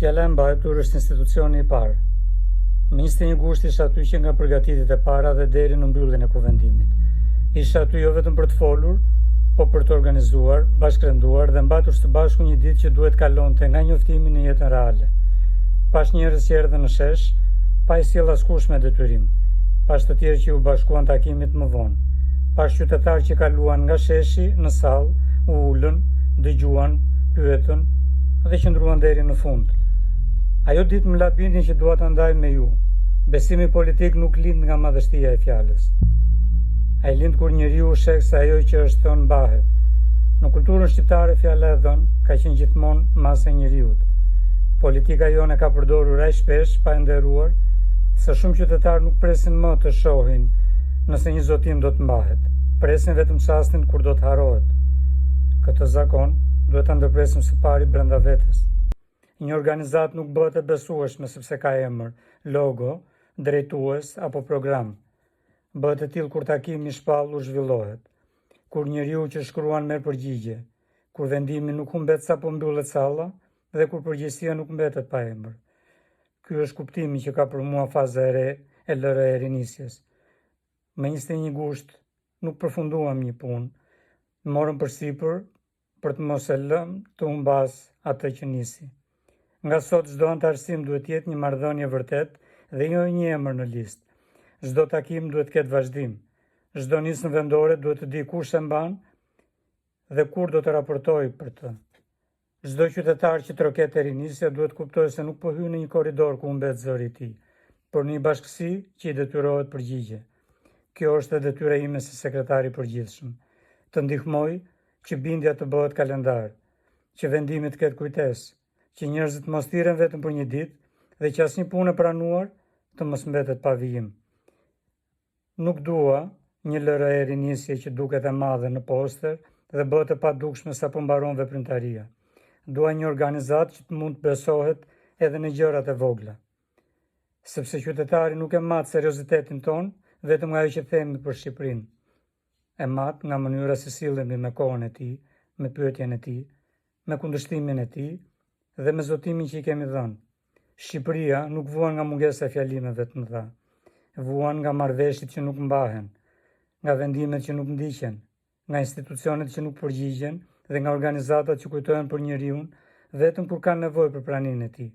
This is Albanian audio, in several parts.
Fjala e mbajtur është institucioni i parë. Me 21 gusht isha aty që nga përgatitjet e para dhe deri në mbylljen e kuvendimit. Isha aty jo vetëm për të folur, po për të organizuar, bashkërenduar dhe mbajtur së bashku një ditë që duhet kalonte nga njoftimi në jetën reale. Pash njerëz që erdhën në shesh, pa i sjell askush me detyrim. Pash të tjerë që u bashkuan takimit më vonë. Pash qytetarë që kaluan nga sheshi në sallë, u ulën, dëgjuan, pyetën dhe qëndruan deri në fund. Ajo ditë më la bindjen që dua ta ndaj me ju. Besimi politik nuk lind nga madhështia e fjalës. Ai lind kur njeriu sheh se ajo që është thënë mbahet. Në kulturën shqiptare fjala e dhënë ka qenë gjithmonë masë e njeriut. Politika jone ka përdorur aq shpesh pa e nderuar se shumë qytetarë nuk presin më të shohin nëse një zotim do të mbahet. Presin vetëm çastin kur do të harrohet. Këtë zakon duhet ta ndërpresim së pari brenda vetes. Një organizat nuk bëhet e besueshme sepse ka emër, logo, drejtues apo program. Bëhet e tillë kur takimi i shpallur zhvillohet, kur njeriu që shkruan merr përgjigje, kur vendimi nuk humbet sapo mbyllet salla dhe kur përgjegjësia nuk mbetet pa emër. Ky është kuptimi që ka për mua faza e re e lërë e rinisjes. Me 21 gusht nuk përfunduam një punë, morëm përsipër për të mos e lëmë të humbas atë që nisi. Nga sot çdo antarësim duhet jetë një marrëdhënie vërtet dhe jo një emër në listë. Çdo takim duhet të ketë vazhdim. Çdo nismë vendore duhet të di kush e mban dhe kur do të raportojë për të. Çdo qytetar që troket e rinisja duhet kuptojë se nuk po hyn në një korridor ku humbet zëri i tij, por në një bashkësi që i detyrohet përgjigje. Kjo është edhe detyra ime si sekretar i përgjithshëm. Të ndihmoj që bindja të bëhet kalendar, që vendimi të ketë kujtesë, që njerëzit mos thirren vetëm për një ditë dhe që asnjë punë e pranuar të mos mbetet pa vijim. Nuk dua një lërë e rinisje që duket e madhe në poster dhe bëhet e padukshme sapo mbaron veprimtaria. Dua një organizat që të mund të besohet edhe në gjërat e vogla. Sepse qytetari nuk e mat seriozitetin ton vetëm nga ajo që themi për Shqipërinë. E mat nga mënyra se sillemi me kohën e tij, me pyetjen e tij, me kundërshtimin e tij dhe me zotimin që i kemi dhënë. Shqipëria nuk vuan nga mungesa e fjalimeve të mëdha. Vuan nga marrëveshjet që nuk mbahen, nga vendimet që nuk ndiqen, nga institucionet që nuk përgjigjen dhe nga organizatat që kujtojnë për njeriu vetëm kur kanë nevojë për praninë e tij.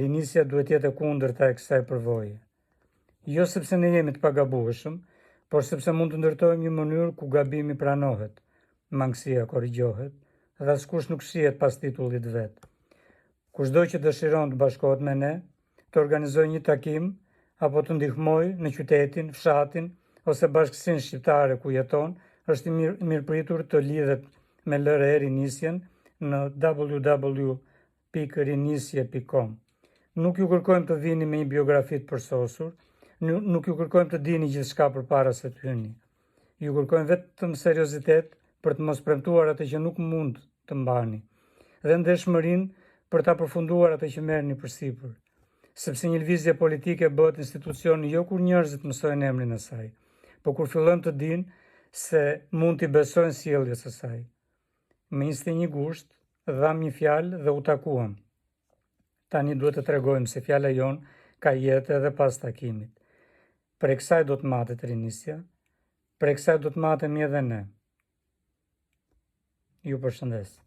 Rinisja duhet jetë e kundërta e kësaj përvoje. Jo sepse ne jemi të pagabueshëm, por sepse mund të ndërtojmë një mënyrë ku gabimi pranohet, mangësia korrigjohet dhe askush nuk shihet pas titullit vet. Kushdo që dëshiron të bashkohet me ne, të organizojë një takim apo të ndihmojë në qytetin, fshatin ose bashkësinë shqiptare ku jeton, është i mirëpritur të lidhet me LRE Rinisjen në www.rinisje.com. Nuk ju kërkojmë të vini me një biografi të përsosur, nuk ju kërkojmë të dini gjithçka përpara se të hyni. Ju kërkojmë vetëm seriozitet për të mos premtuar atë që nuk mund të mbani, dhe ndeshmërinë për ta përfunduar atë që merrni përsipër. Sepse një lëvizje politike bëhet institucion jo kur njerëzit mësojnë emrin e saj, por kur fillojnë të dinë se mund t'i besojnë sjelljes së saj. Me 21 gusht dham një fjalë dhe u takuam. Tani duhet të tregojmë se fjala jon ka jetë edhe pas takimit. Prej kësaj do të matet rinisja, prej kësaj do të matemi edhe ne. Ju përshëndes.